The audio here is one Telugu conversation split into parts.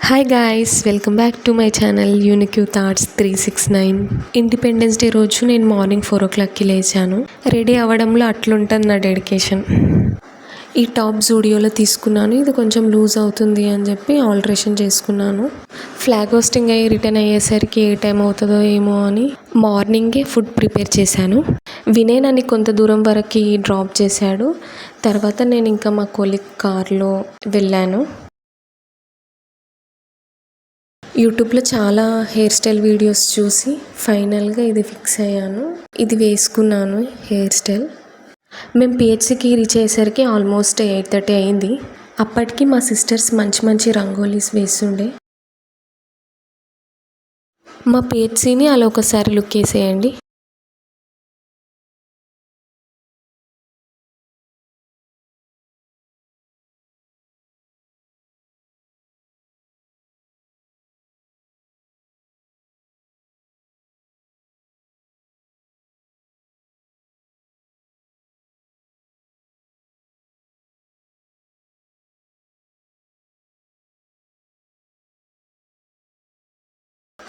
Hi guys, welcome back to my channel unique thoughts 369. Independence day రోజు నేను మార్నింగ్ 4 o'clockకి లేచాను. రెడీ అవ్వడంలో అట్లుంటుంది నా డెడికేషన్. ఈ టాప్ జూడియోలో తీసుకున్నాను. ఇది కొంచెం లూజ్ అవుతుంది అని చెప్పి ఆల్టరేషన్ చేసుకున్నాను. ఫ్లాగ్ హోస్టింగ్ అయ్యి రిటర్న్ అయ్యేసరికి ఏ టైం అవుతుందో ఏమో అని మార్నింగే ఫుడ్ ప్రిపేర్ చేశాను. వినయ్ నన్ను కొంత దూరం వరకు డ్రాప్ చేశాడు. తర్వాత నేను ఇంకా మా కొలీగ్ కార్లో వెళ్ళాను. యూట్యూబ్లో చాలా హెయిర్ స్టైల్ వీడియోస్ చూసి ఫైనల్గా ఇది ఫిక్స్ అయ్యాను. ఇది వేసుకున్నాను హెయిర్ స్టైల్. మేము పిహెచ్సికి రీచ్ అయ్యేసరికి ఆల్మోస్ట్ 8:30 అయింది. అప్పటికి మా సిస్టర్స్ మంచి మంచి రంగోలీస్ వేస్తుండే. మా పిహెచ్సిని అలా ఒకసారి లుక్ వేసేయండి.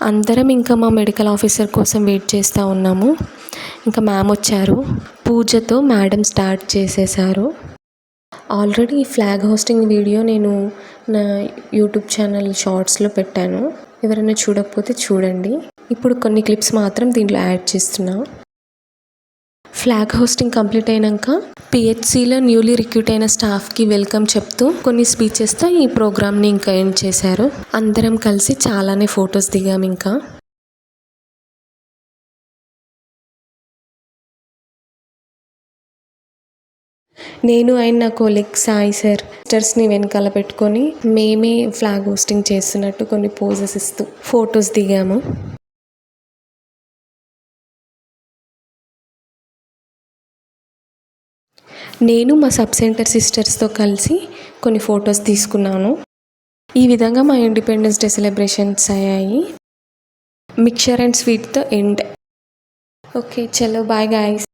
అందరం ఇంకా మా మెడికల్ ఆఫీసర్ కోసం వెయిట్ చేస్తూ ఉన్నాము. ఇంకా మ్యామ్ వచ్చారు. పూజతో మేడం స్టార్ట్ చేసేసారు. ఆల్రెడీ ఈ ఫ్లాగ్ హోస్టింగ్ వీడియో నేను నా యూట్యూబ్ ఛానల్ షార్ట్స్లో పెట్టాను. ఎవరైనా చూడకపోతే చూడండి. ఇప్పుడు కొన్ని క్లిప్స్ మాత్రం దీంట్లో యాడ్ చేస్తున్నా. ఫ్లాగ్ హోస్టింగ్ కంప్లీట్ అయినాక పిహెచ్సిలో న్యూలీ రిక్రూట్ అయిన స్టాఫ్కి వెల్కమ్ చెప్తూ కొన్ని స్పీచెస్తో ఈ ప్రోగ్రామ్ని ఇంకా ఎండ్ చేశారు. అందరం కలిసి చాలానే ఫొటోస్ దిగాము. ఇంకా నేను అండ్ నా కొలీగ్ సాయి సార్ సిస్టర్స్ని వెనకాల పెట్టుకొని మేమే ఫ్లాగ్ హోస్టింగ్ చేస్తున్నట్టు కొన్ని పోజెస్ ఇస్తూ ఫొటోస్ దిగాము. నేను మా సబ్ సెంటర్ సిస్టర్స్తో కలిసి కొన్ని ఫొటోస్ తీసుకున్నాను. ఈ విధంగా మా ఇండిపెండెన్స్ డే సెలబ్రేషన్స్ అయ్యాయి. మిక్చర్ అండ్ స్వీట్తో ఎండ్. ఓకే, చలో బాయ్ గాయ్స్.